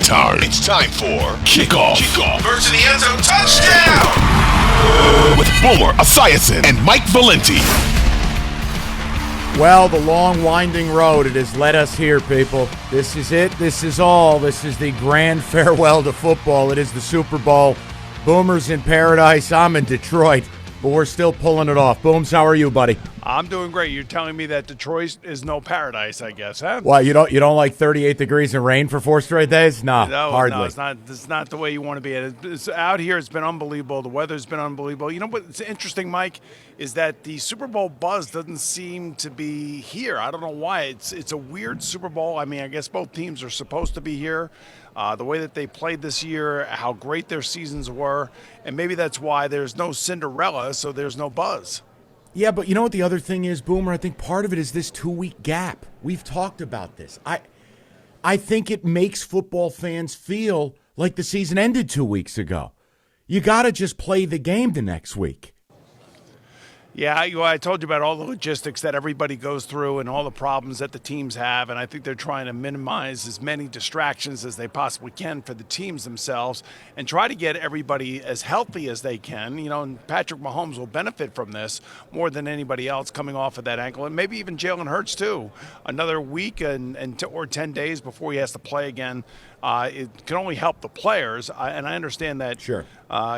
time. It's time for Kickoff. Kickoff. First in the end zone, touchdown! With Boomer Esiason and Mike Valenti. Well, the long, winding road, it has led us here, people. This is it. This is all. This is the grand farewell to football. It is the Super Bowl. Boomer's in paradise. I'm in Detroit, but we're still pulling it off. Booms, how are you, buddy? I'm doing great. You're telling me that Detroit is no paradise, I guess, huh? Well, you don't like 38 degrees and rain for 4 straight days? No, hardly. No, it's not the way you want to be. It's out here. It's been unbelievable. The weather's been unbelievable. You know what's interesting, Mike, is that the Super Bowl buzz doesn't seem to be here. I don't know why. It's a weird Super Bowl. I mean, I guess both teams are supposed to be here. The way that they played this year, how great their seasons were, and maybe that's why there's no Cinderella, so there's no buzz. Yeah, but you know what the other thing is, Boomer? I think part of it is this 2-week gap. We've talked about this. I think it makes football fans feel like the season ended 2 weeks ago. You got to just play the game the next week. Yeah, I told you about all the logistics that everybody goes through and all the problems that the teams have, and I think they're trying to minimize as many distractions as they possibly can for the teams themselves and try to get everybody as healthy as they can. You know, and Patrick Mahomes will benefit from this more than anybody else coming off of that ankle, and maybe even Jalen Hurts too. Another week or 10 days before he has to play again. It can only help the players, and I understand that. Sure.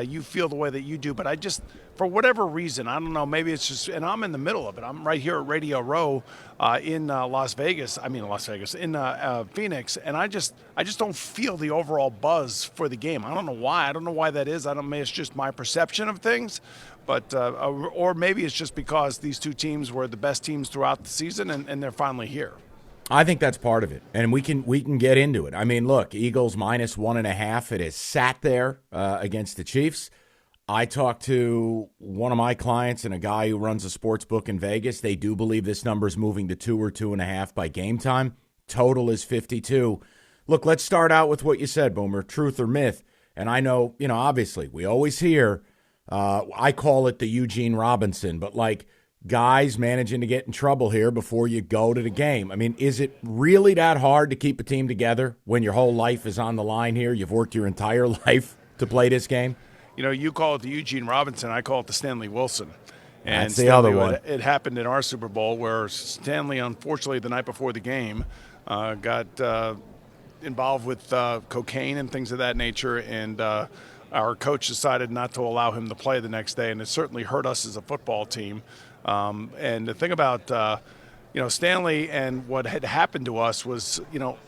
You feel the way that you do, but I just, for whatever reason, I don't know, maybe it's just, and I'm in the middle of it. I'm right here at Radio Row in Phoenix, and I just don't feel the overall buzz for the game. I don't know why. I don't know why that is. Maybe it's just my perception of things, but or maybe it's just because these two teams were the best teams throughout the season, and they're finally here. I think that's part of it, and we can get into it. I mean, look, Eagles minus 1.5. It has sat there against the Chiefs. I talked to one of my clients and a guy who runs a sports book in Vegas. They do believe this number is moving to 2 or 2.5 by game time. Total is 52. Look, let's start out with what you said, Boomer, truth or myth. And I know, obviously, we always hear, I call it the Eugene Robinson, but like, guys managing to get in trouble here before you go to the game. I mean, is it really that hard to keep a team together when your whole life is on the line here? You've worked your entire life to play this game? You call it the Eugene Robinson. I call it the Stanley Wilson. And that's the other one. It happened in our Super Bowl where Stanley, unfortunately, the night before the game, got involved with cocaine and things of that nature, and our coach decided not to allow him to play the next day, and it certainly hurt us as a football team. And the thing about, Stanley and what had happened to us was,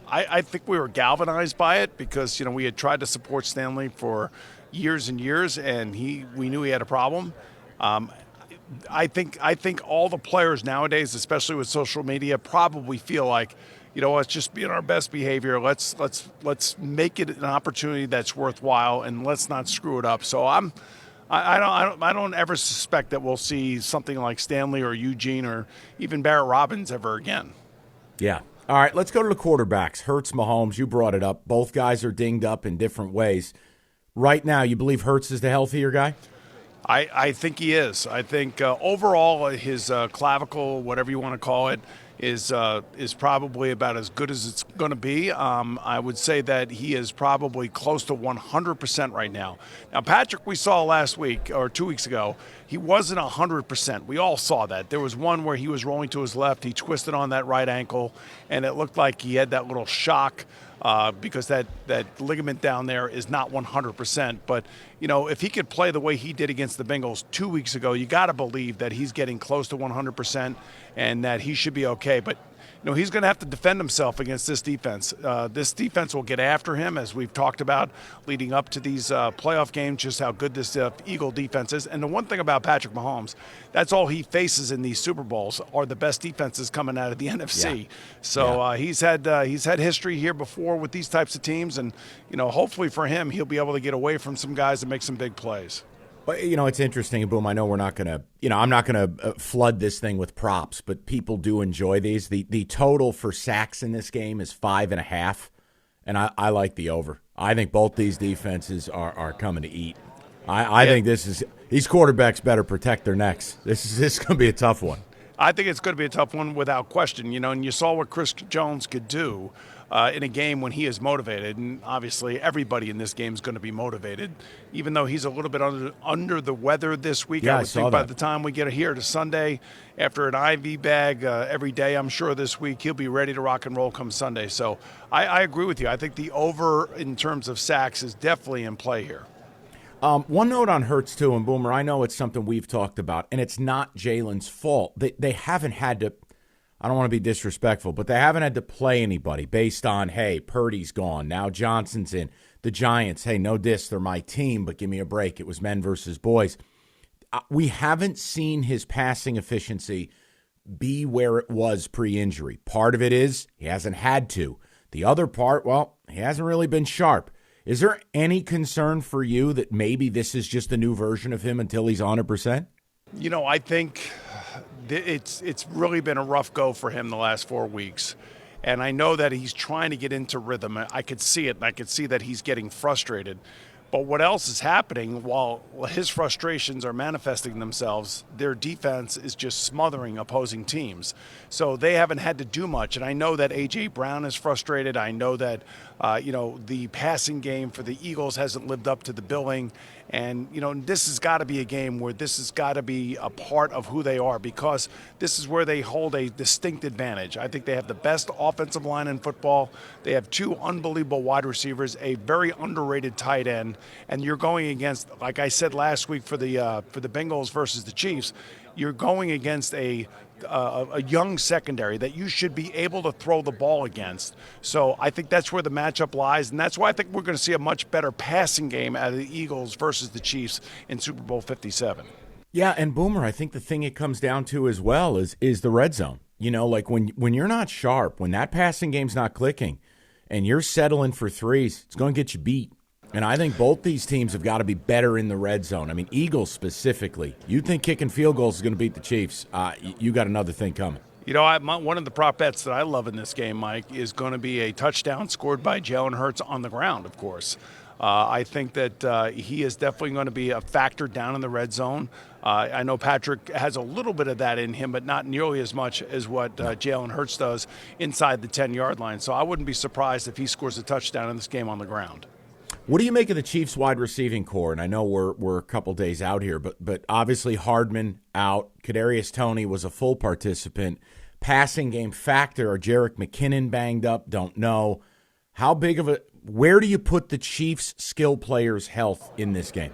I think we were galvanized by it because, we had tried to support Stanley for years and years, and we knew he had a problem. I think all the players nowadays, especially with social media, probably feel like, let's just be in our best behavior. Let's make it an opportunity that's worthwhile, and let's not screw it up. So I don't ever suspect that we'll see something like Stanley or Eugene or even Barrett Robbins ever again. Yeah. All right, let's go to the quarterbacks. Hurts, Mahomes, you brought it up. Both guys are dinged up in different ways. Right now, you believe Hurts is the healthier guy? I think he is. I think overall his clavicle, whatever you want to call it, is probably about as good as it's going to be. I would say that he is probably close to 100% right now. Now, Patrick, we saw last week or 2 weeks ago, he wasn't 100%. We all saw that. There was one where he was rolling to his left. He twisted on that right ankle, and it looked like he had that little shock because that ligament down there is not 100%. But, if he could play the way he did against the Bengals 2 weeks ago, you got to believe that he's getting close to 100% and that he should be okay. But, he's going to have to defend himself against this defense. This defense will get after him, as we've talked about leading up to these playoff games, just how good this Eagle defense is. And the one thing about Patrick Mahomes, that's all he faces in these Super Bowls are the best defenses coming out of the NFC. Yeah. So he's had history here before with these types of teams, and hopefully for him, he'll be able to get away from some guys and make some big plays. But, it's interesting, Boom. I know we're not going to, I'm not going to flood this thing with props, but people do enjoy these. The total for sacks in this game is 5.5, and I like the over. I think both these defenses are coming to eat. I think these quarterbacks better protect their necks. This is going to be a tough one. I think it's going to be a tough one without question, and you saw what Chris Jones could do in a game when he is motivated. And obviously everybody in this game is going to be motivated, even though he's a little bit under the weather this week. Yeah, I would think by the time we get here to Sunday, after an IV bag every day, I'm sure this week he'll be ready to rock and roll come Sunday. So I agree with you. I think the over in terms of sacks is definitely in play here. One note on Hurts, too, and Boomer, I know it's something we've talked about, and it's not Jalen's fault. They haven't had to, I don't want to be disrespectful, but they haven't had to play anybody based on, hey, Purdy's gone, now Johnson's in. The Giants, hey, no diss, they're my team, but give me a break. It was men versus boys. We haven't seen his passing efficiency be where it was pre-injury. Part of it is he hasn't had to. The other part, well, he hasn't really been sharp. Is there any concern for you that maybe this is just a new version of him until he's 100%? You know, I think it's really been a rough go for him the last 4 weeks. And I know that he's trying to get into rhythm. I could see it, and I could see that he's getting frustrated. But what else is happening while his frustrations are manifesting themselves, their defense is just smothering opposing teams. So they haven't had to do much. And I know that A.J. Brown is frustrated. I know that, the passing game for the Eagles hasn't lived up to the billing. And, this has got to be a game where this has got to be a part of who they are, because this is where they hold a distinct advantage. I think they have the best offensive line in football. They have 2 unbelievable wide receivers, a very underrated tight end. And you're going against, like I said last week for the Bengals versus the Chiefs, you're going against a young secondary that you should be able to throw the ball against. So I think that's where the matchup lies, and that's why I think we're going to see a much better passing game out of the Eagles versus the Chiefs in Super Bowl 57. Yeah, and Boomer, I think the thing it comes down to as well is the red zone. Like when you're not sharp, when that passing game's not clicking, and you're settling for threes, it's going to get you beat. And I think both these teams have got to be better in the red zone. I mean, Eagles specifically. You think kicking field goals is going to beat the Chiefs. You got another thing coming. One of the prop bets that I love in this game, Mike, is going to be a touchdown scored by Jalen Hurts on the ground, of course. I think that he is definitely going to be a factor down in the red zone. I know Patrick has a little bit of that in him, but not nearly as much as what Jalen Hurts does inside the 10-yard line. So I wouldn't be surprised if he scores a touchdown in this game on the ground. What do you make of the Chiefs' wide receiving core? And I know we're a couple days out here, but obviously Hardman out. Kadarius Toney was a full participant. Passing game factor, or Jerick McKinnon banged up? Don't know. How big of where do you put the Chiefs' skill players' health in this game?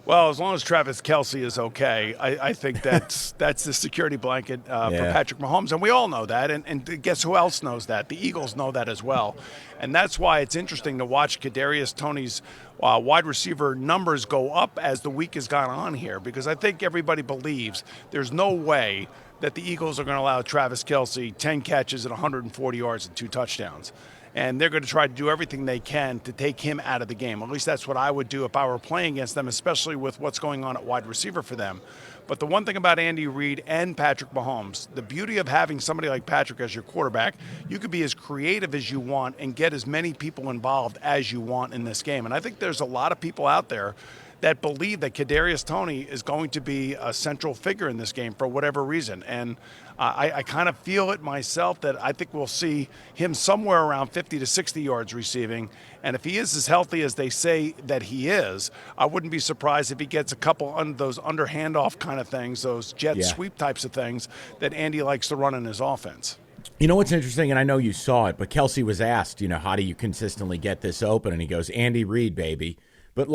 Well, as long as Travis Kelce is okay, I think that's the security blanket for Patrick Mahomes. And we all know that. And guess who else knows that? The Eagles know that as well. And that's why it's interesting to watch Kadarius Toney's wide receiver numbers go up as the week has gone on here, because I think everybody believes there's no way that the Eagles are going to allow Travis Kelce 10 catches at 140 yards and 2 touchdowns. And they're going to try to do everything they can to take him out of the game. At least that's what I would do if I were playing against them, especially with what's going on at wide receiver for them. But the one thing about Andy Reid and Patrick Mahomes, the beauty of having somebody like Patrick as your quarterback, you could be as creative as you want and get as many people involved as you want in this game. And I think there's a lot of people out there that believe that Kadarius Toney is going to be a central figure in this game for whatever reason. And I kind of feel it myself that I think we'll see him somewhere around 50 to 60 yards receiving. And if he is as healthy as they say that he is, I wouldn't be surprised if he gets a couple of those under handoff kind of things, those jet sweep types of things that Andy likes to run in his offense. You know what's interesting, and I know you saw it, but Kelce was asked, how do you consistently get this open? And he goes, Andy Reid, baby. But,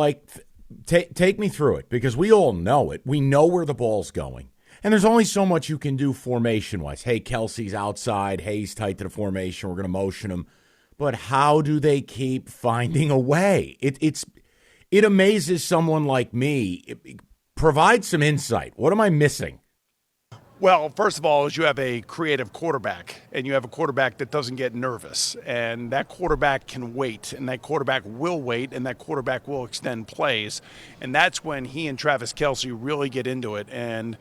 take me through it, because we all know it. We know where the ball's going. And there's only so much you can do formation-wise. Hey, Kelce's outside. Hey, he's tight to the formation. We're going to motion him. But how do they keep finding a way? It amazes someone like me. Provide some insight. What am I missing? Well, first of all, is you have a creative quarterback, and you have a quarterback that doesn't get nervous, and that quarterback can wait, and that quarterback will wait, and that quarterback will extend plays, and that's when he and Travis Kelce really get into it, and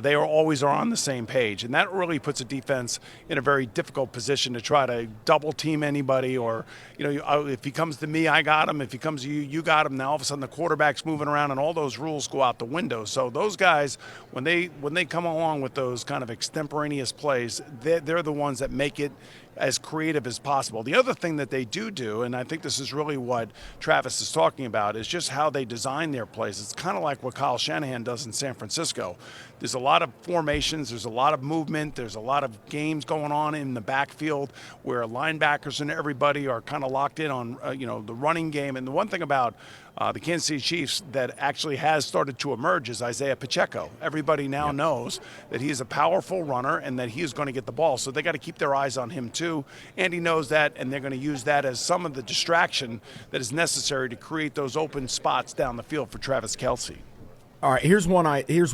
they always are on the same page, and that really puts a defense in a very difficult position to try to double team anybody, or if he comes to me, I got him. If he comes to you, you got him. Now all of a sudden the quarterback's moving around, and all those rules go out the window. So those guys, when they come along with those kind of extemporaneous plays, they're the ones that make it as creative as possible. The other thing that they do, and I think this is really what Travis is talking about, is just how they design their plays. It's kind of like what Kyle Shanahan does in San Francisco. There's a lot of formations, there's a lot of movement, there's a lot of games going on in the backfield where linebackers and everybody are kind of locked in on the running game. And the one thing about the Kansas City Chiefs that actually has started to emerge is Isaiah Pacheco. Everybody now knows that he is a powerful runner and that he is going to get the ball. So they got to keep their eyes on him too. And he knows that, and they're going to use that as some of the distraction that is necessary to create those open spots down the field for Travis Kelce. All right, here's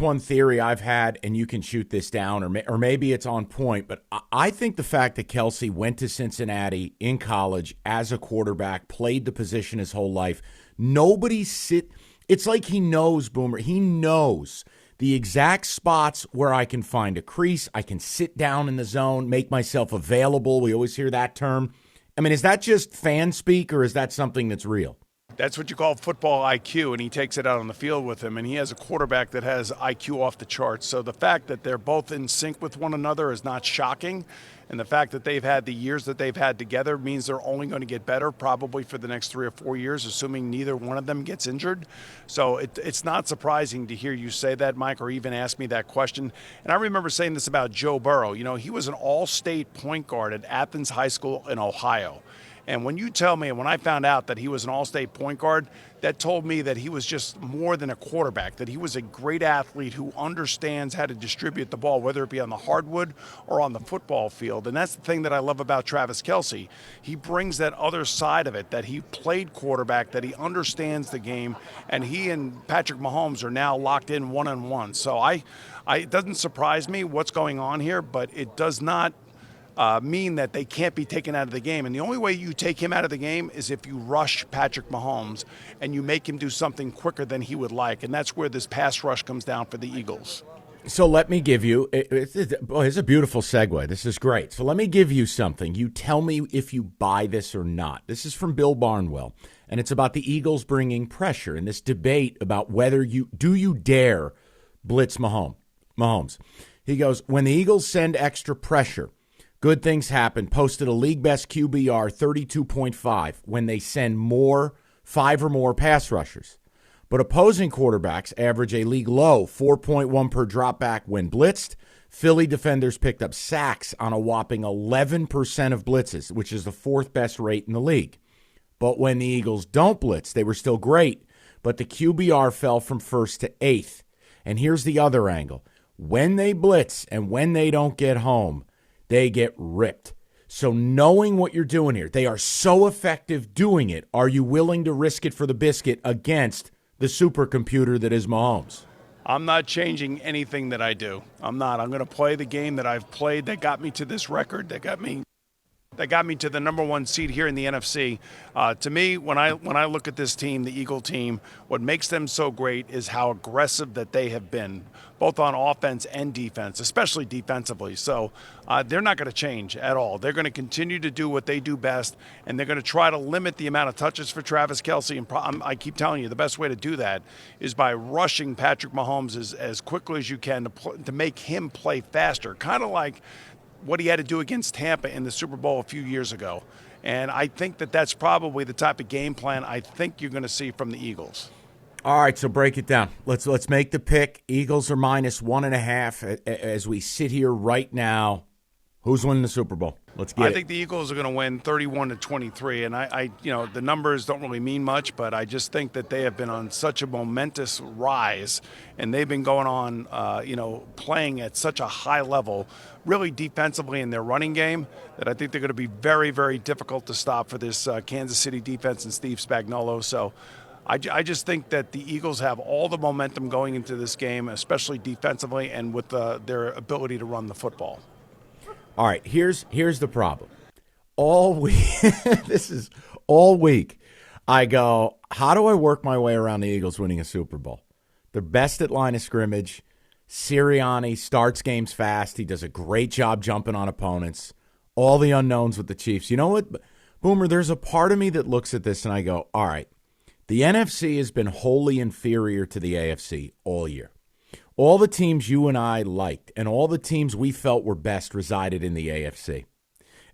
one theory I've had, and you can shoot this down, or maybe it's on point, but I think the fact that Kelce went to Cincinnati in college as a quarterback, played the position his whole life, it's like he knows, Boomer, he knows the exact spots where I can find a crease, I can sit down in the zone, make myself available. We always hear that term. I mean, is that just fan speak, or is that something that's real? That's what you call football IQ, and he takes it out on the field with him, and he has a quarterback that has IQ off the charts. So the fact that they're both in sync with one another is not shocking, and the fact that they've had the years that they've had together means they're only going to get better probably for the next 3 or 4 years, assuming neither one of them gets injured. So it's not surprising to hear you say that, Mike, or even ask me that question. And I remember saying this about Joe Burrow. He was an all-state point guard at Athens High School in Ohio. And when you tell me, and when I found out that he was an all-state point guard, that told me that he was just more than a quarterback, that he was a great athlete who understands how to distribute the ball, whether it be on the hardwood or on the football field. And that's the thing that I love about Travis Kelce. He brings that other side of it, that he played quarterback, that he understands the game, and he and Patrick Mahomes are now locked in one-on-one. So it doesn't surprise me what's going on here, but it does not mean that they can't be taken out of the game. And the only way you take him out of the game is if you rush Patrick Mahomes and you make him do something quicker than he would like. And that's where this pass rush comes down for the Eagles. So let me give you, it's a beautiful segue. This is great. So let me give you something. You tell me if you buy this or not. This is from Bill Barnwell, and it's about the Eagles bringing pressure in this debate about whether you dare blitz Mahomes. He goes, when the Eagles send extra pressure, good things happen. Posted a league-best QBR, 32.5, when they send 5 or more pass rushers. But opposing quarterbacks average a league-low 4.1 per dropback when blitzed. Philly defenders picked up sacks on a whopping 11% of blitzes, which is the 4th best rate in the league. But when the Eagles don't blitz, they were still great, but the QBR fell from 1st to 8th. And here's the other angle. When they blitz and when they don't get home, they get ripped. So knowing what you're doing here, they are so effective doing it. Are you willing to risk it for the biscuit against the supercomputer that is Mahomes? I'm not changing anything that I do. I'm not. I'm going to play the game that I've played that got me to this record, that got me to the number 1 seed here in the NFC. To me, when I look at this team, the Eagle team, what makes them so great is how aggressive that they have been, both on offense and defense, especially defensively. So they're not going to change at all. They're going to continue to do what they do best, and they're going to try to limit the amount of touches for Travis Kelce. And I keep telling you, the best way to do that is by rushing Patrick Mahomes as quickly as you can to make him play faster, kind of like what he had to do against Tampa in the Super Bowl a few years ago. And I think that that's probably the type of game plan I think you're going to see from the Eagles. All right, so break it down. Let's make the pick. Eagles are minus 1.5 as we sit here right now. Who's winning the Super Bowl? Let's get it. I think the Eagles are going to win 31-23, and I the numbers don't really mean much, but I just think that they have been on such a momentous rise, and they've been going on, playing at such a high level, really defensively in their running game, that I think they're going to be very, very difficult to stop for this Kansas City defense and Steve Spagnuolo. So I just think that the Eagles have all the momentum going into this game, especially defensively and with their ability to run the football. All right, here's the problem. All week, all week, I go, how do I work my way around the Eagles winning a Super Bowl? They're best at line of scrimmage. Sirianni starts games fast. He does a great job jumping on opponents. All the unknowns with the Chiefs. You know what, Boomer, there's a part of me that looks at this and I go, all right, the NFC has been wholly inferior to the AFC all year. All the teams you and I liked and all the teams we felt were best resided in the AFC.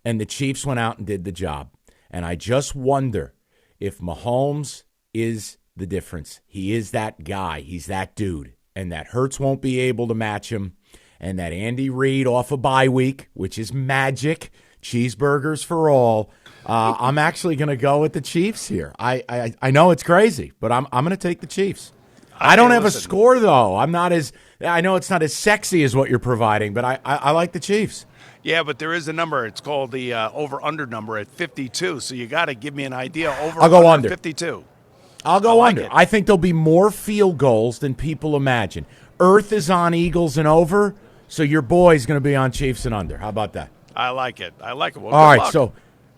and the Chiefs went out and did the job. And I just wonder if Mahomes is the difference. He is that guy. He's that dude. And that Hurts won't be able to match him. And that Andy Reid off a bye week, which is magic, cheeseburgers for all. I'm actually going to go with the Chiefs here. I know it's crazy, but I'm going to take the Chiefs. I don't have a score, though. I know it's not as sexy as what you're providing, but I like the Chiefs. Yeah, but there is a number. It's called the over-under number at 52, so you got to give me an idea. I'll go under 52. I'll go under. I think there'll be more field goals than people imagine. Earth is on Eagles and over, so your boy's going to be on Chiefs and under. How about that? I like it. Well, all right, luck. So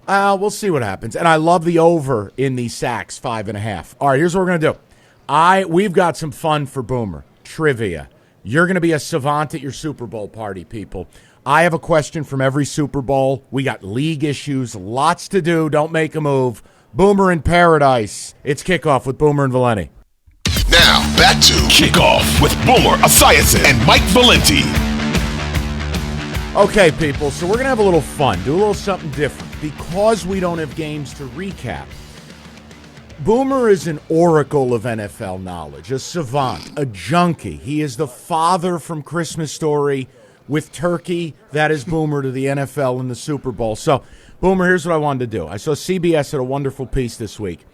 we'll see what happens. And I love the over in the sacks, 5.5. All right, here's what we're going to do. We've got some fun for Boomer. Trivia. You're going to be a savant at your Super Bowl party, people. I have a question from every Super Bowl. We got league issues, lots to do. Don't make a move. Boomer in paradise. It's Kickoff with Boomer and Valenti. Now, back to Kickoff with Boomer Esiason and Mike Valenti. Okay, people, so we're going to have a little fun, do a little something different. Because we don't have games to recap, Boomer is an oracle of NFL knowledge, a savant, a junkie. He is the father from Christmas Story with turkey. That is Boomer to the NFL and the Super Bowl. So, Boomer, here's what I wanted to do. I saw CBS had a wonderful piece this week,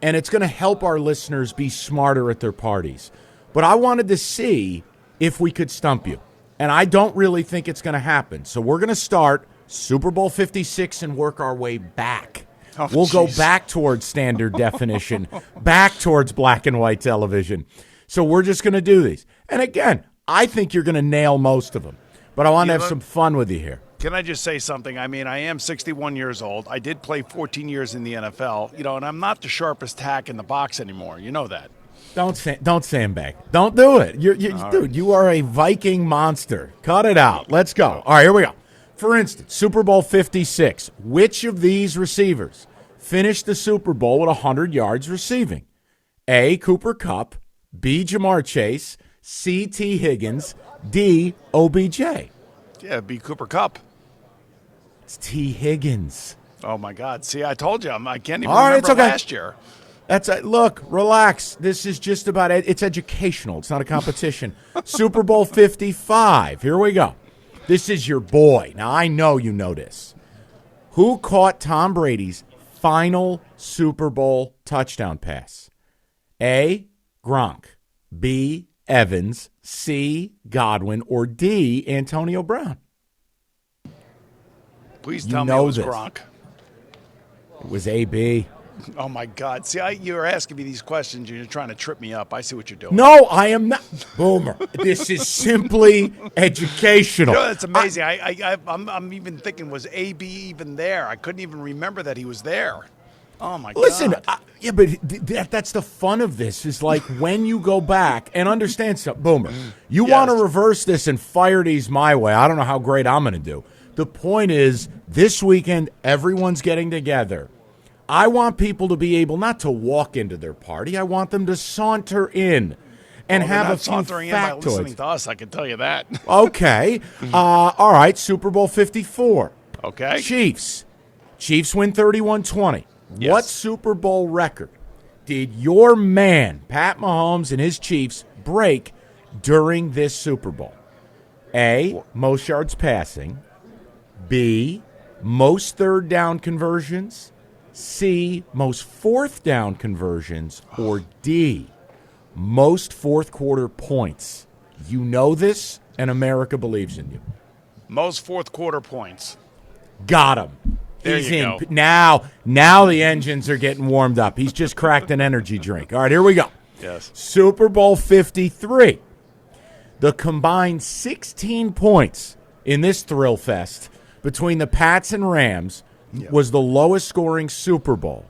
and it's going to help our listeners be smarter at their parties. But I wanted to see if we could stump you, and I don't really think it's going to happen. So we're going to start Super Bowl 56 and work our way back. We'll go back towards standard definition, back towards black and white television. So we're just going to do these. And again, I think you're going to nail most of them. But I want to have some fun with you here. Can I just say something? I mean, I am 61 years old. I did play 14 years in the NFL, and I'm not the sharpest tack in the box anymore. You know that. Don't sandbag. Don't do it. Dude, right. You are a Viking monster. Cut it out. Let's go. All right, here we go. For instance, Super Bowl 56. Which of these receivers finished the Super Bowl with 100 yards receiving? A, Cooper Kupp, B, Jamar Chase, C, T, Higgins, D, OBJ. Yeah, B, Cooper Kupp. It's T, Higgins. Oh, my God. See, I told you. I can't even remember last year. Look, relax. This is just about it. It's educational. It's not a competition. Super Bowl 55. Here we go. This is your boy. Now, I know you know this. Who caught Tom Brady's final Super Bowl touchdown pass? A, Gronk. B, Evans. C, Godwin. Or D, Antonio Brown? Please tell me it was Gronk. It was AB. Oh, my God. See, you're asking me these questions. You're trying to trip me up. I see what you're doing. No, I am not. Boomer. This is simply educational. That's amazing. I'm even thinking, was AB even there? I couldn't even remember that he was there. Oh, my God. Listen, yeah, but that's the fun of this is like when you go back and understand something. Boomer, you want to reverse this and fire these my way. I don't know how great I'm going to do. The point is, this weekend, everyone's getting together. I want people to be able not to walk into their party. I want them to saunter in and have a few sauntering factoids. In by listening to us, I can tell you that. Okay. All right, Super Bowl 54. Okay. Chiefs win 31-20. Yes. What Super Bowl record did your man, Pat Mahomes, and his Chiefs break during this Super Bowl? A, most yards passing. B, most third down conversions. C, most fourth down conversions. Or D, most fourth quarter points. You know this, and America believes in you. Most fourth quarter points. Got him. He's in. Go. Now the engines are getting warmed up. He's just cracked an energy drink. All right, here we go. Yes. Super Bowl 53. The combined 16 points in this thrill fest between the Pats and Rams was the lowest scoring Super Bowl.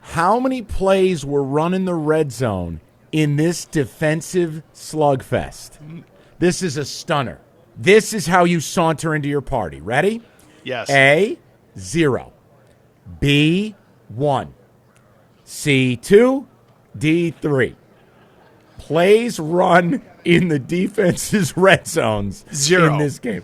How many plays were run in the red zone in this defensive slugfest? This is a stunner. This is how you saunter into your party. Ready? Yes. A, 0. B, 1. C, 2. D, 3. Plays run in the defense's red zones 0 in this game.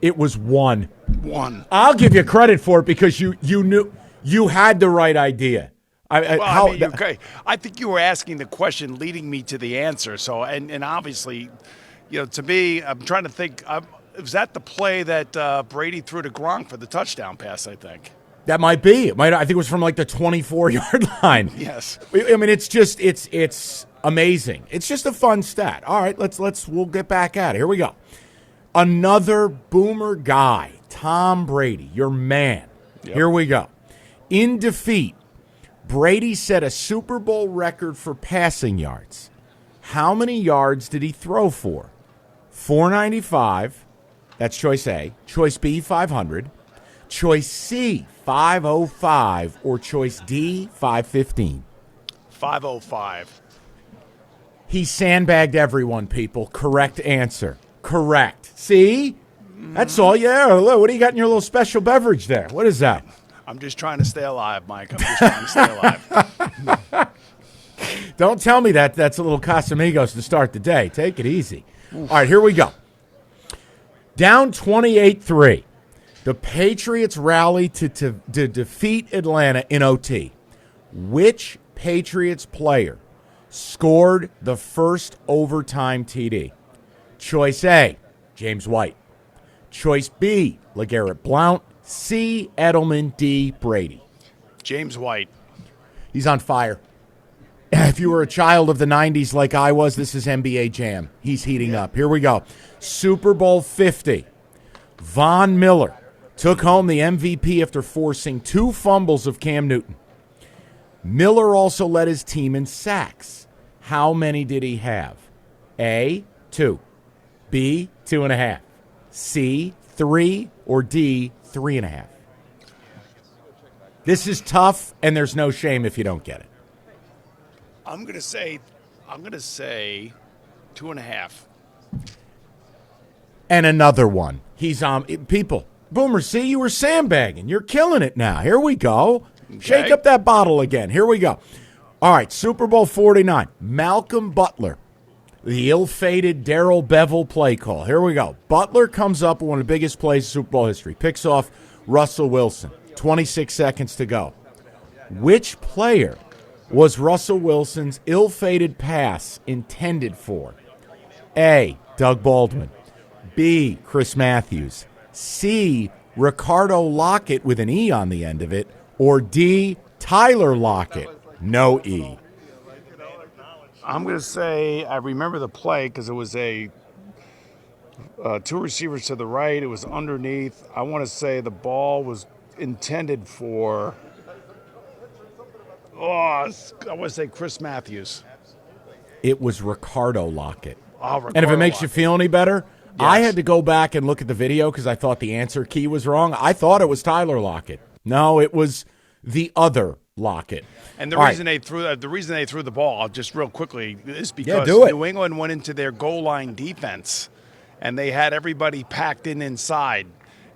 It was 1. 1. I'll give you credit for it because you knew you had the right idea. I think you were asking the question leading me to the answer. So, and obviously, to me, I'm trying to think. Was that the play that Brady threw to Gronk for the touchdown pass, I think? That might be. I think it was from like the 24-yard line. Yes. I mean, it's amazing. It's just a fun stat. All right, we'll get back at it. Here we go. Another boomer guy, Tom Brady, your man. Yep. Here we go. In defeat, Brady set a Super Bowl record for passing yards. How many yards did he throw for? 495. That's choice A. Choice B, 500. Choice C, 505. Or choice D, 515. 505. He sandbagged everyone, people. Correct answer. Correct. See? That's all. Yeah. What do you got in your little special beverage there? What is that? I'm just trying to stay alive, Mike. I'm just trying to stay alive. Don't tell me that's a little Casamigos to start the day. Take it easy. All right, here we go. Down 28-3. The Patriots rally to defeat Atlanta in OT. Which Patriots player scored the first overtime TD? Choice A, James White. Choice B, LeGarrette Blount. C, Edelman. D, Brady. James White. He's on fire. If you were a child of the 90s like I was, this is NBA Jam. He's heating up. Here we go. Super Bowl 50. Von Miller took home the MVP after forcing 2 fumbles of Cam Newton. Miller also led his team in sacks. How many did he have? A, 2. B, 2.5. C, 3. Or D, 3.5. This is tough, and there's no shame if you don't get it. I'm gonna say 2.5. And another one. He's on people. Boomer, see, you were sandbagging. You're killing it now. Here we go. Okay. Shake up that bottle again. Here we go. All right, Super Bowl 49. Malcolm Butler, the ill-fated Darrell Bevel play call. Here we go. Butler comes up with one of the biggest plays in Super Bowl history. Picks off Russell Wilson. 26 seconds to go. Which player was Russell Wilson's ill-fated pass intended for? A, Doug Baldwin. B, Chris Matthews. C, Ricardo Lockett with an E on the end of it. Or D, Tyler Lockett. No E. I'm going to say I remember the play because it was 2 receivers to the right. It was underneath. I want to say the ball was intended for, I want to say Chris Matthews. It was Ricardo Lockett. Oh, Ricardo and if it makes Lockett. You feel any better, yes. I had to go back and look at the video because I thought the answer key was wrong. I thought it was Tyler Lockett. No, it was the other Lockett. And the reason they threw the ball, just real quickly, is because New England went into their goal line defense, and they had everybody packed inside.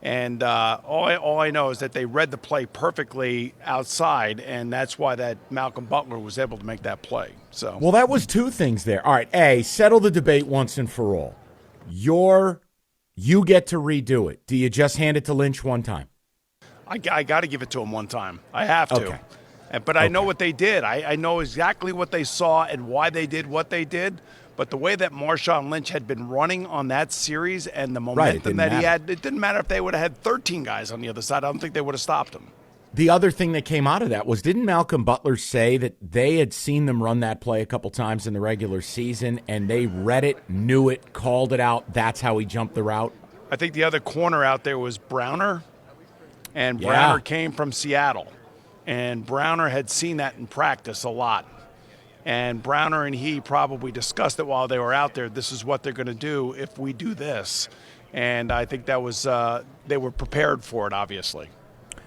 And all I know is that they read the play perfectly outside, and that's why that Malcolm Butler was able to make that play. So, well, that was 2 things there. All right, A, settle the debate once and for all. You get to redo it. Do you just hand it to Lynch one time? I got to give it to him one time. I have to. Okay. But I know what they did. I know exactly what they saw and why they did what they did. But the way that Marshawn Lynch had been running on that series and the momentum that he had, it didn't matter if they would have had 13 guys on the other side. I don't think they would have stopped him. The other thing that came out of that was, didn't Malcolm Butler say that they had seen them run that play a couple times in the regular season, and they read it, knew it, called it out? That's how he jumped the route? I think the other corner out there was Browner, and Browner came from Seattle. And Browner had seen that in practice a lot. And Browner and he probably discussed it while they were out there. This is what they're going to do if we do this. And I think that was they were prepared for it, obviously.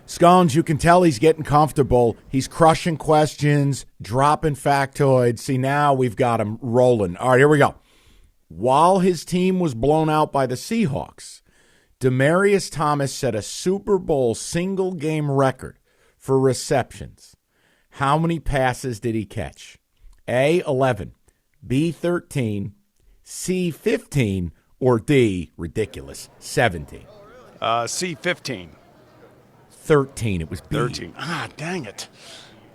Scones, you can tell he's getting comfortable. He's crushing questions, dropping factoids. See, now we've got him rolling. All right, here we go. While his team was blown out by the Seahawks, Demaryius Thomas set a Super Bowl single-game record for receptions. How many passes did he catch? A, 11, B, 13, C, 15, or D, ridiculous, 17? C, 15. 13. It was B. 13. Ah, dang it.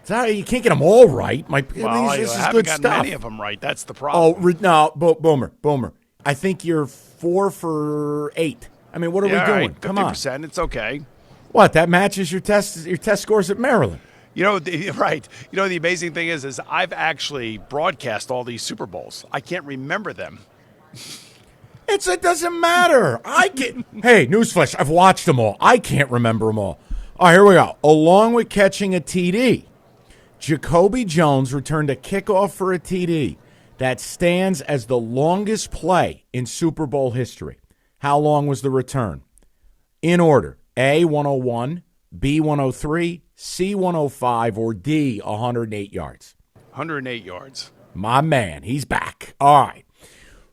You can't get them all right. Well, this is haven't good gotten stuff. many of them right. That's the problem. No, Boomer. I think you're 4 for 8. I mean, what are we doing? Right, 50%, Come on. It's okay. What? That matches your test scores at Maryland. Right. The amazing thing is I've actually broadcast all these Super Bowls. I can't remember them. It doesn't matter. Hey, newsflash, I've watched them all. I can't remember them all. All right, here we go. Along with catching a TD, Jacoby Jones returned a kickoff for a TD that stands as the longest play in Super Bowl history. How long was the return? In order, A, 101, B, 103, C, 105, or D, 108 yards. 108 yards. My man, he's back. All right.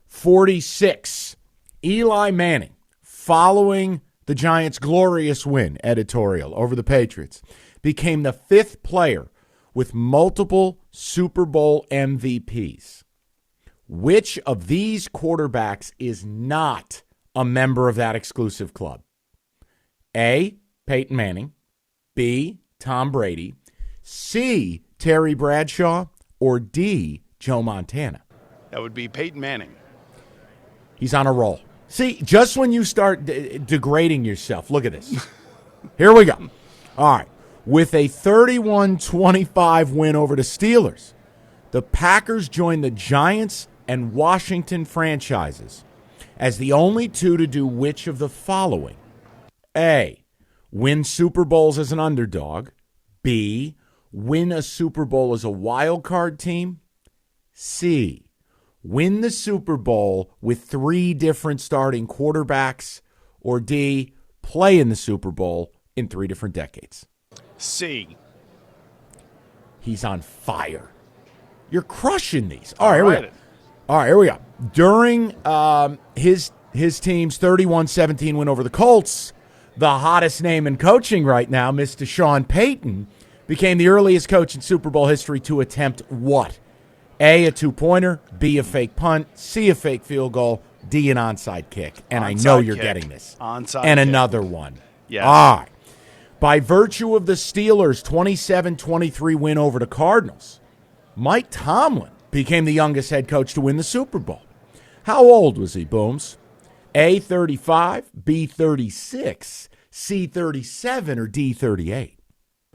46. Eli Manning, following the Giants' glorious win, editorial, over the Patriots, became the 5th player with multiple Super Bowl MVPs. Which of these quarterbacks is not a member of that exclusive club? A, Peyton Manning, B, Tom Brady, C, Terry Bradshaw, or D, Joe Montana? That would be Peyton Manning. He's on a roll. See, just when you start degrading yourself, look at this. Here we go. All right. With a 31-25 win over the Steelers, the Packers joined the Giants and Washington franchises as the only two to do which of the following? A, win Super Bowls as an underdog. B, win a Super Bowl as a wild card team. C, win the Super Bowl with 3 different starting quarterbacks. Or D, play in the Super Bowl in 3 different decades. C. He's on fire. You're crushing these. All right, here we go. During his team's 31-17 win over the Colts, the hottest name in coaching right now, Mr. Sean Payton, became the earliest coach in Super Bowl history to attempt what? A, a 2-pointer, B, a fake punt, C, a fake field goal, D, an onside kick. And I know you're getting this. Onside and kick. Another one. Yes. All right. By virtue of the Steelers' 27-23 win over the Cardinals, Mike Tomlin became the youngest head coach to win the Super Bowl. How old was he, Booms? A, 35, B, 36, C, 37, or D, 38?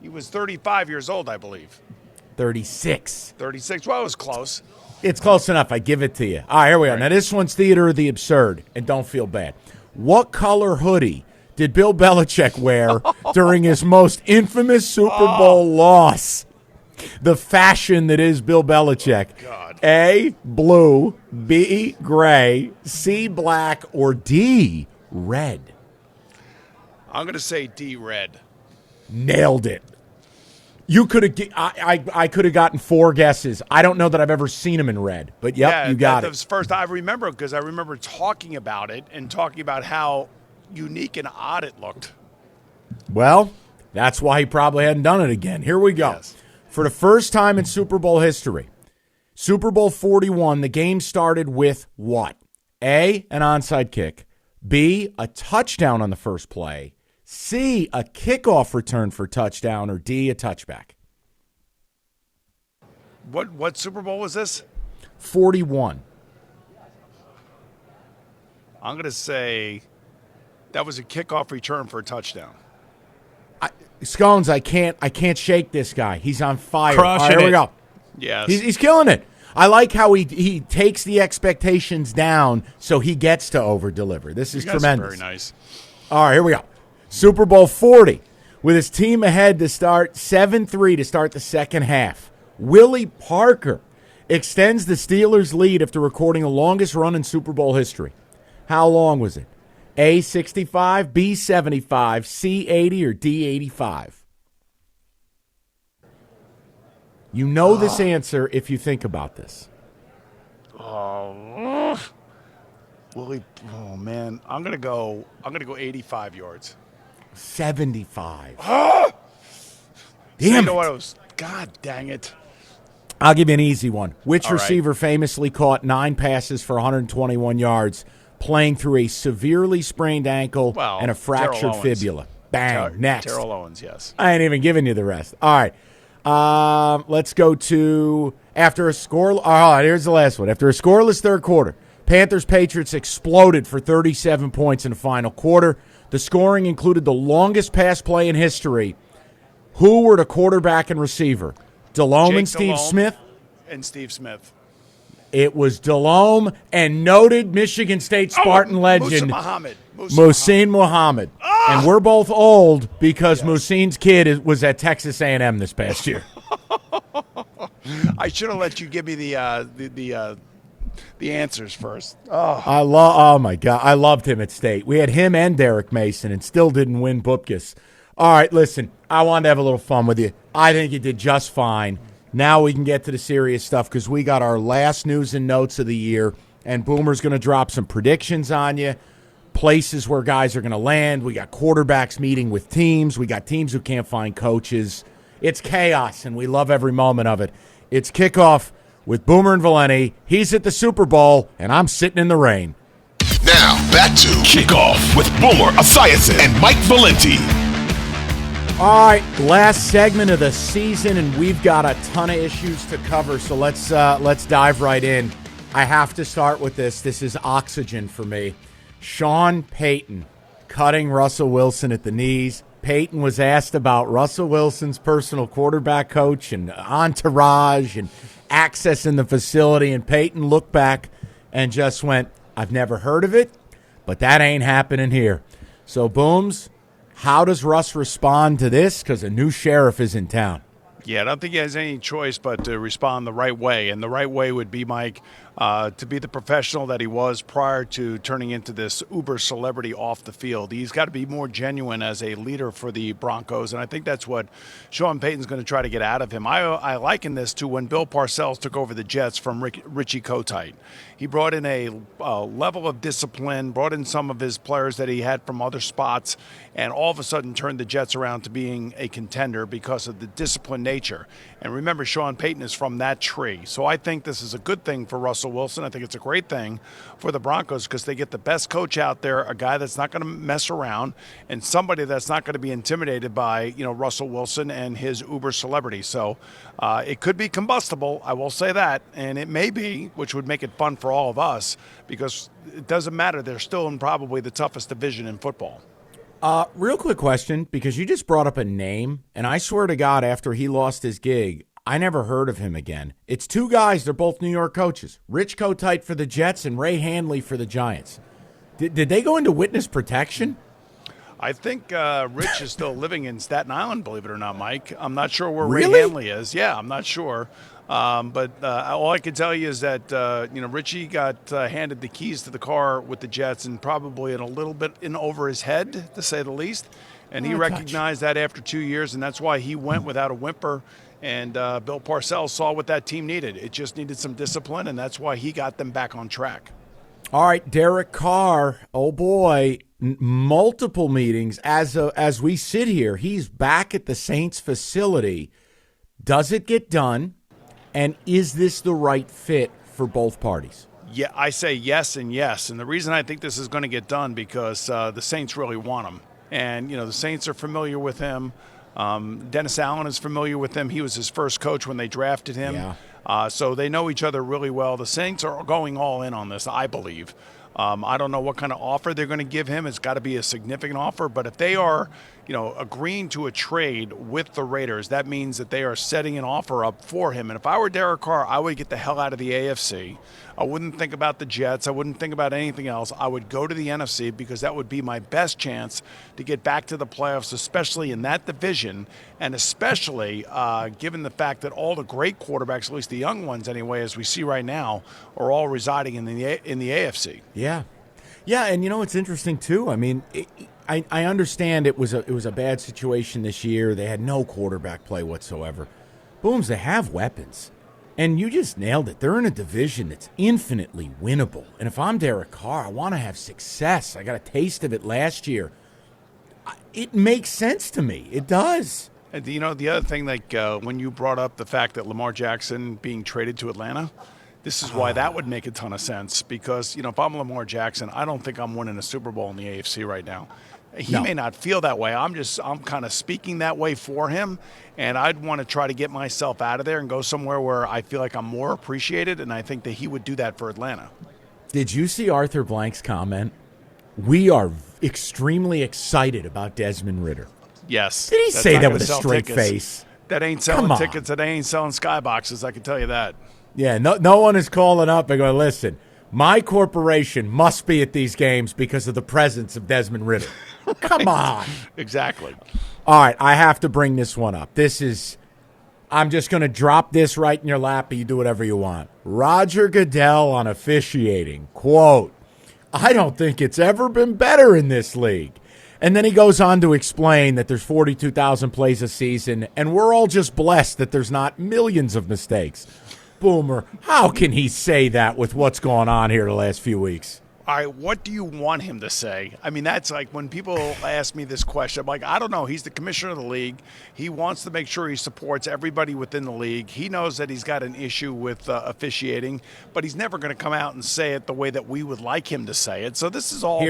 He was 35 years old, I believe. 36. 36. Well, it was close. It's close enough. I give it to you. All right, here we go. Now, this one's Theater of the Absurd, and don't feel bad. What color hoodie did Bill Belichick wear during his most infamous Super Bowl loss? The fashion that is Bill Belichick. God. A, blue, B, gray, C, black, or D, red? I'm going to say D, red. Nailed it. You could have. I could have gotten 4 guesses. I don't know that I've ever seen him in red, but you got it. That was first I remember because I remember talking about it and talking about how unique and odd it looked. Well, that's why he probably hadn't done it again. Here we go. Yes. For the first time in Super Bowl history, Super Bowl 41, the game started with what? A, an onside kick. B, a touchdown on the first play. C, a kickoff return for touchdown. Or D, a touchback. What Super Bowl was this? 41. I'm going to say that was a kickoff return for a touchdown. Scones, I can't shake this guy. He's on fire. Crushing All right, here we it. go. Yes. He's killing it. I like how he takes the expectations down so he gets to over-deliver. This is tremendous. Very nice. All right, here we go. Super Bowl 40. With his team ahead to start 7-3 to start the second half, Willie Parker extends the Steelers' lead after recording the longest run in Super Bowl history. How long was it? A, 65, B, 75, C, 80, or D, 85? You know this answer if you think about this. Willie, oh man, I'm gonna go 85 yards. 75. So Damn you it. know what? God dang it. I'll give you an easy one. Which All right. receiver famously caught 9 passes for 121 yards playing through a severely sprained ankle Well, and a fractured fibula. Bang, next. Terrell Owens, yes. I ain't even giving you the rest. All right. Let's go to after a score. All right, here's the last one. After a scoreless third quarter, Panthers-Patriots exploded for 37 points in the final quarter. The scoring included the longest pass play in history. Who were the quarterback and receiver? Delhomme and Steve Smith? And Steve Smith. It was Delhomme and noted Michigan State Spartan legend Muhsin Muhammad. And we're both old because Muhsin's kid was at Texas A&M this past year. I should have let you give me the answers first. Oh my God, I loved him at State. We had him and Derek Mason, and still didn't win Bupkis. All right, listen, I wanted to have a little fun with you. I think you did just fine. Now we can get to the serious stuff because we got our last news and notes of the year, and Boomer's going to drop some predictions on you, places where guys are going to land. We got quarterbacks meeting with teams. We got teams who can't find coaches. It's chaos, and we love every moment of it. It's Kickoff with Boomer and Valenti. He's at the Super Bowl, and I'm sitting in the rain. Now, back to Kickoff with Boomer Esiason and Mike Valenti. All right, last segment of the season, and we've got a ton of issues to cover, so let's dive right in. I have to start with this. This is oxygen for me. Sean Payton cutting Russell Wilson at the knees. Payton was asked about Russell Wilson's personal quarterback coach and entourage and access in the facility, and Payton looked back and just went, I've never heard of it, but that ain't happening here. So, Booms, how does Russ respond to this? Because a new sheriff is in town. Yeah, I don't think he has any choice but to respond the right way. And the right way would be, Mike, to be the professional that he was prior to turning into this uber celebrity off the field. He's got to be more genuine as a leader for the Broncos, and I think that's what Sean Payton's going to try to get out of him. I liken this to when Bill Parcells took over the Jets from Richie Kotite. He brought in a level of discipline, brought in some of his players that he had from other spots, and all of a sudden turned the Jets around to being a contender because of the disciplined nature. And remember, Sean Payton is from that tree. So I think this is a good thing for Russell Wilson. I think it's a great thing for the Broncos because they get the best coach out there, a guy that's not going to mess around, and somebody that's not going to be intimidated by, Russell Wilson and his uber celebrity. So it could be combustible, I will say that, and it may be, which would make it fun for all of us because it doesn't matter. They're still in probably the toughest division in football. Real quick question, because you just brought up a name, and I swear to God, after he lost his gig, I never heard of him again. It's two guys. They're both New York coaches. Rich Kotite for the Jets and Ray Handley for the Giants. Did they go into witness protection? I think Rich is still living in Staten Island, believe it or not, Mike. I'm not sure where Really? Ray Handley is. Yeah, I'm not sure. But all I can tell you is that, Richie got handed the keys to the car with the Jets and probably a little bit in over his head, to say the least. And he recognized that after 2 years, and that's why he went without a whimper. And Bill Parcells saw what that team needed. It just needed some discipline, and that's why he got them back on track. All right, Derek Carr, oh boy, multiple meetings. As we sit here, he's back at the Saints facility. Does it get done? And is this the right fit for both parties? Yeah, I say yes and yes. And the reason I think this is going to get done because the Saints really want him. And, the Saints are familiar with him. Dennis Allen is familiar with him. He was his first coach when they drafted him. Yeah. So they know each other really well. The Saints are going all in on this, I believe. I don't know what kind of offer they're going to give him. It's got to be a significant offer. But if they are, agreeing to a trade with the Raiders, that means that they are setting an offer up for him. And if I were Derek Carr, I would get the hell out of the AFC. I wouldn't think about the Jets. I wouldn't think about anything else. I would go to the NFC because that would be my best chance to get back to the playoffs, especially in that division, and especially given the fact that all the great quarterbacks, at least the young ones anyway, as we see right now, are all residing in the AFC. Yeah. Yeah, and it's interesting too. I mean, I understand it was a bad situation this year. They had no quarterback play whatsoever. Booms, they have weapons. And you just nailed it. They're in a division that's infinitely winnable. And if I'm Derek Carr, I want to have success. I got a taste of it last year. It makes sense to me. It does. And the other thing, when you brought up the fact that Lamar Jackson being traded to Atlanta, This is why that would make a ton of sense because, if I'm Lamar Jackson, I don't think I'm winning a Super Bowl in the AFC right now. He may not feel that way. I'm kind of speaking that way for him, and I'd want to try to get myself out of there and go somewhere where I feel like I'm more appreciated, and I think that he would do that for Atlanta. Did you see Arthur Blank's comment? We are extremely excited about Desmond Ritter. Yes. Did he say that with a straight face? That ain't selling tickets. That ain't selling skyboxes. I can tell you that. Yeah, no one is calling up and going, listen, my corporation must be at these games because of the presence of Desmond Ritter. Right. Come on. Exactly. All right, I have to bring this one up. I'm just going to drop this right in your lap, but you do whatever you want. Roger Goodell on officiating. Quote, I don't think it's ever been better in this league. And then he goes on to explain that there's 42,000 plays a season, and we're all just blessed that there's not millions of mistakes. Boomer, how can he say that with what's going on here the last few weeks? All right, what do you want him to say? I mean, that's like when people ask me this question, I'm like, I don't know. He's the commissioner of the league. He wants to make sure he supports everybody within the league. He knows that he's got an issue with officiating, but he's never going to come out and say it the way that we would like him to say it. So this is all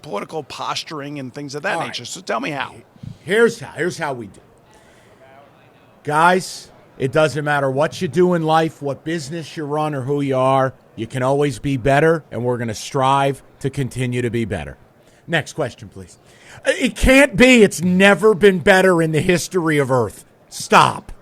political posturing and things of that nature. So tell me how. Here's how we do. Guys, it doesn't matter what you do in life, what business you run, or who you are. You can always be better, and we're going to strive to continue to be better. Next question, please. It can't be. It's never been better in the history of Earth. Stop.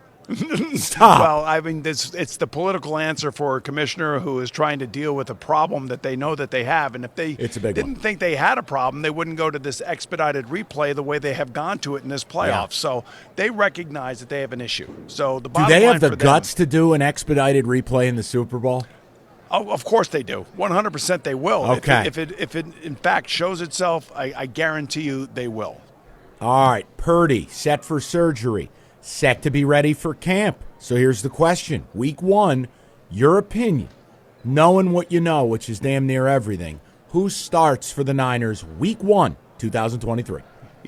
Stop. Well, I mean, it's the political answer for a commissioner who is trying to deal with a problem that they know that they have. And if they didn't think they had a problem, they wouldn't go to this expedited replay the way they have gone to it in this playoff. Yeah. So they recognize that they have an issue. So the bottom line, do they line have the guts to do an expedited replay in the Super Bowl? Oh, of course they do. 100% they will. Okay. If it in fact shows itself, I guarantee you they will. All right. Purdy, set for surgery, set to be ready for camp. So here's the question. Week 1, your opinion, knowing what you know, which is damn near everything, who starts for the Niners Week 1, 2023?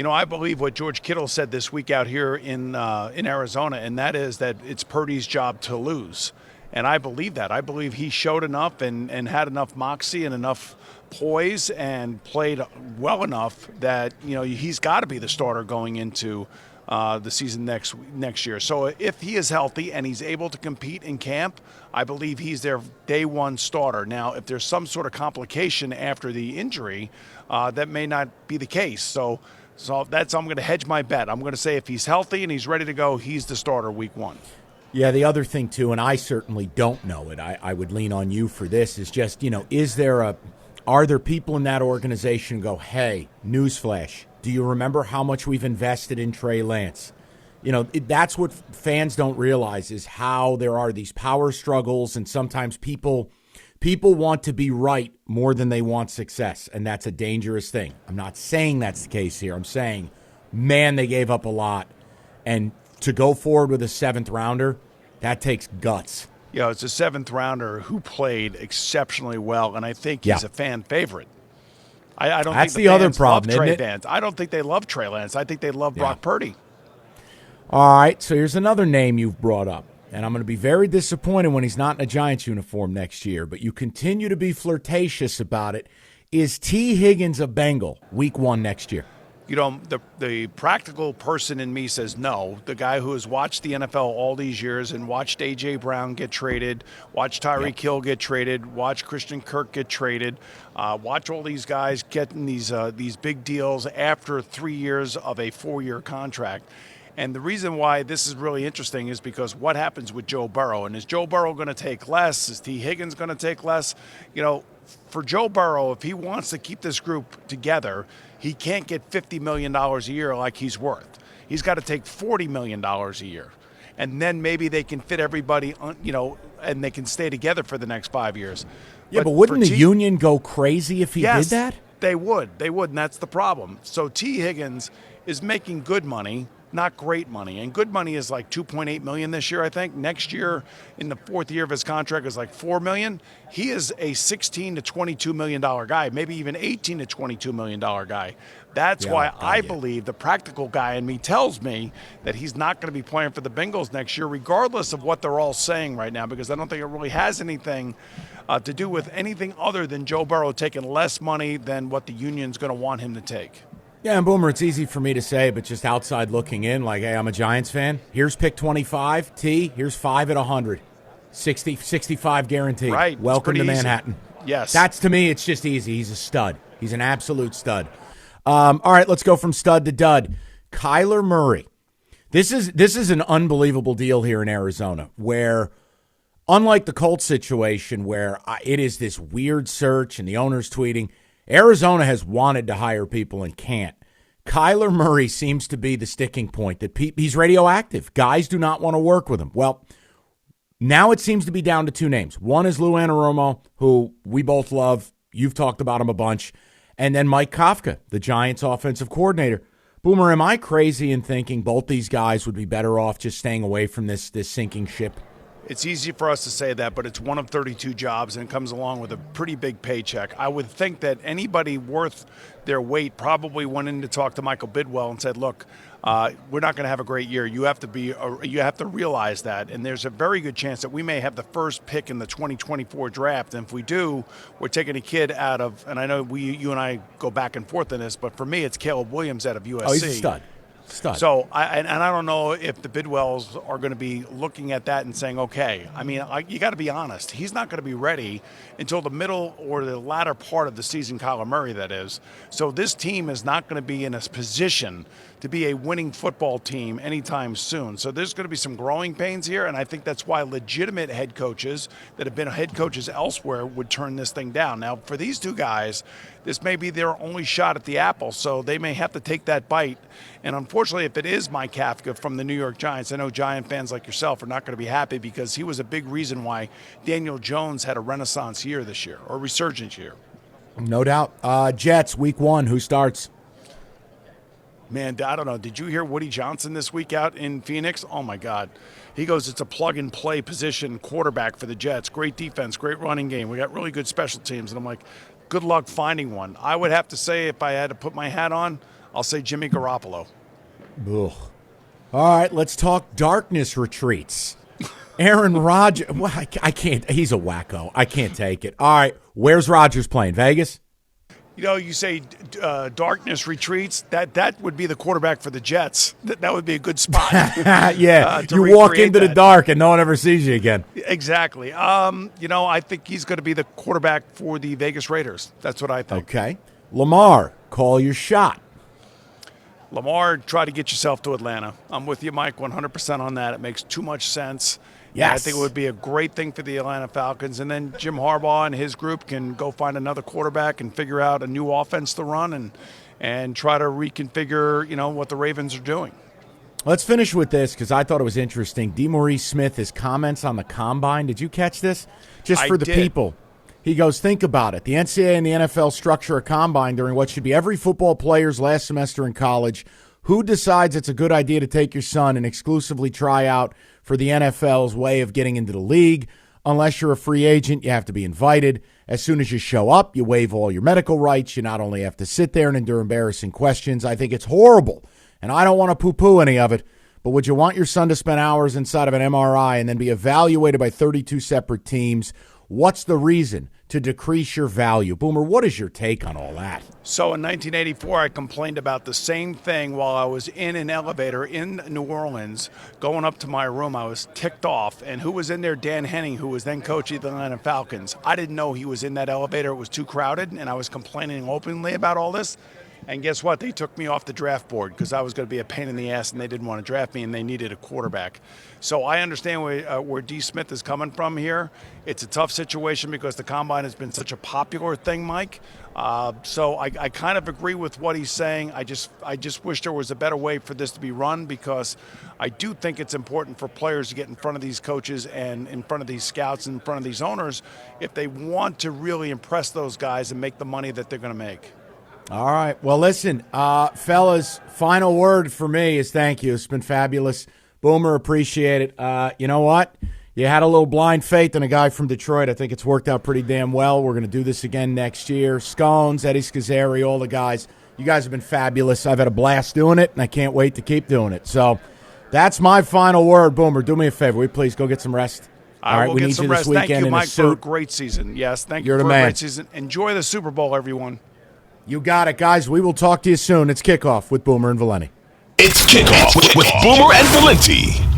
I believe what George Kittle said this week out here in Arizona, and that is that it's Purdy's job to lose. And I believe that. I believe he showed enough and had enough moxie and enough poise and played well enough that, he's got to be the starter going into the season next year. So if he is healthy and he's able to compete in camp, I believe he's their day one starter. Now, if there's some sort of complication after the injury, that may not be the case. So that's I'm going to hedge my bet. I'm going to say if he's healthy and he's ready to go, he's the starter Week 1. Yeah, the other thing, too, and I certainly don't know it, I would lean on you for this, is just, are there people in that organization who go, hey, newsflash, do you remember how much we've invested in Trey Lance? That's what fans don't realize is how there are these power struggles, and sometimes people want to be right more than they want success, and that's a dangerous thing. I'm not saying that's the case here. I'm saying, man, they gave up a lot, and to go forward with a 7th rounder, that takes guts. It's a 7th rounder who played exceptionally well, and I think he's a fan favorite. I don't That's think the other problem, Trey isn't it? Lance. I don't think they love Trey Lance. I think they love Brock Purdy. All right, so here's another name you've brought up, and I'm going to be very disappointed when he's not in a Giants uniform next year, but you continue to be flirtatious about it. Is T. Higgins a Bengal Week 1 next year? The practical person in me says no. The guy who has watched the NFL all these years and watched A.J. Brown get traded, watched Tyreek Hill get traded, watched Christian Kirk get traded, watch all these guys getting these big deals after 3 years of a 4-year contract. And the reason why this is really interesting is because what happens with Joe Burrow? And is Joe Burrow going to take less? Is T. Higgins going to take less? For Joe Burrow, if he wants to keep this group together, he can't get $50 million a year like he's worth. He's got to take $40 million a year. And then maybe they can fit everybody, and they can stay together for the next 5 years. Yeah, but wouldn't the union go crazy if he did that? They would, and that's the problem. So T. Higgins is making good money, not great money. And good money is like $2.8 million this year, I think. Next year, in the fourth year of his contract, is like $4 million. He is a $16 to $22 million guy, maybe even $18 to $22 million guy. That's why I believe the practical guy in me tells me that he's not going to be playing for the Bengals next year, regardless of what they're all saying right now, because I don't think it really has anything to do with anything other than Joe Burrow taking less money than what the union's going to want him to take. Yeah, and Boomer, it's easy for me to say, but just outside looking in, like, hey, I'm a Giants fan. Here's pick 25, T. Here's 5 at 100. 60, 65 guaranteed. Right. Welcome to Manhattan. Easy. Yes. That's, to me, it's just easy. He's a stud. He's an absolute stud. All right, let's go from stud to dud. Kyler Murray. This is an unbelievable deal here in Arizona where, unlike the Colts situation where it is this weird search and the owner's tweeting, Arizona has wanted to hire people and can't. Kyler Murray seems to be the sticking point, that he's radioactive. Guys do not want to work with him. Well, now it seems to be down to 2 names. One is Lou Anarumo, who we both love. You've talked about him a bunch. And then Mike Kafka, the Giants offensive coordinator. Boomer, am I crazy in thinking both these guys would be better off just staying away from this sinking ship? It's easy for us to say that, but it's one of 32 jobs, and it comes along with a pretty big paycheck. I would think that anybody worth their weight probably went in to talk to Michael Bidwell and said, look, we're not going to have a great year. You have to realize that, and there's a very good chance that we may have the first pick in the 2024 draft, and if we do, we're taking a kid out of, and I know you and I go back and forth on this, but for me, it's Caleb Williams out of USC. Oh, he's a stud. So, I don't know if the Bidwells are going to be looking at that and saying, okay, I mean, you got to be honest. He's not going to be ready until the middle or the latter part of the season, Kyler Murray, that is. So this team is not going to be in a position to be a winning football team anytime soon. So there's going to be some growing pains here, and I think that's why legitimate head coaches that have been head coaches elsewhere would turn this thing down. Now, for these two guys, this may be their only shot at the apple, so they may have to take that bite. And unfortunately, if it is Mike Kafka from the New York Giants, I know Giant fans like yourself are not going to be happy because he was a big reason why Daniel Jones had a renaissance year this year, or resurgence year. No doubt. Jets, week 1, who starts? Man, I don't know. Did you hear Woody Johnson this week out in Phoenix? Oh, my God. He goes, it's a plug-and-play position quarterback for the Jets. Great defense, great running game. We got really good special teams. And I'm like, good luck finding one. I would have to say, if I had to put my hat on, I'll say Jimmy Garoppolo. Ugh. All right, let's talk darkness retreats. Aaron Rodgers. Well, I can't. He's a wacko. I can't take it. All right, where's Rodgers playing? Vegas? You know, you say darkness retreats. That would be the quarterback for the Jets. That would be a good spot. Yeah, you walk into the dark and no one ever sees you again. Exactly. I think he's going to be the quarterback for the Vegas Raiders. That's what I think. Okay. Lamar, call your shot. Lamar, try to get yourself to Atlanta. I'm with you, Mike, 100% on that. It makes too much sense. Yes. I think it would be a great thing for the Atlanta Falcons. And then Jim Harbaugh and his group can go find another quarterback and figure out a new offense to run and try to reconfigure, what the Ravens are doing. Let's finish with this because I thought it was interesting. DeMaurice Smith, his comments on the Combine. Did you catch this? Just for the people. He goes, think about it. The NCAA and the NFL structure a Combine during what should be every football player's last semester in college. Who decides it's a good idea to take your son and exclusively try out for the NFL's way of getting into the league? Unless you're a free agent, you have to be invited. As soon as you show up, you waive all your medical rights. You not only have to sit there and endure embarrassing questions. I think it's horrible, and I don't want to poo-poo any of it, but would you want your son to spend hours inside of an MRI and then be evaluated by 32 separate teams? What's the reason to decrease your value? Boomer, what is your take on all that? So in 1984, I complained about the same thing while I was in an elevator in New Orleans going up to my room. I was ticked off. And who was in there? Dan Henning, who was then coach of the Atlanta Falcons. I didn't know he was in that elevator. It was too crowded, and I was complaining openly about all this. And guess what? They took me off the draft board because I was going to be a pain in the ass, and they didn't want to draft me, and they needed a quarterback. So I understand where D. Smith is coming from here. It's a tough situation because the Combine has been such a popular thing, Mike. So I kind of agree with what he's saying. I just wish there was a better way for this to be run because I do think it's important for players to get in front of these coaches and in front of these scouts and in front of these owners if they want to really impress those guys and make the money that they're going to make. All right. Well, listen, fellas, final word for me is thank you. It's been fabulous. Boomer, appreciate it. You know what? You had a little blind faith in a guy from Detroit. I think it's worked out pretty damn well. We're going to do this again next year. Scones, Eddie Scazzeri, all the guys. You guys have been fabulous. I've had a blast doing it, and I can't wait to keep doing it. So that's my final word. Boomer, do me a favor. Will you please go get some rest? All right, we need some rest. Thank you, Mike, for a great season. Yes, thank you for a great season. Enjoy the Super Bowl, everyone. You got it, guys. We will talk to you soon. It's Kickoff with Boomer and Valenti. It's Kickoff with Boomer and Valenti.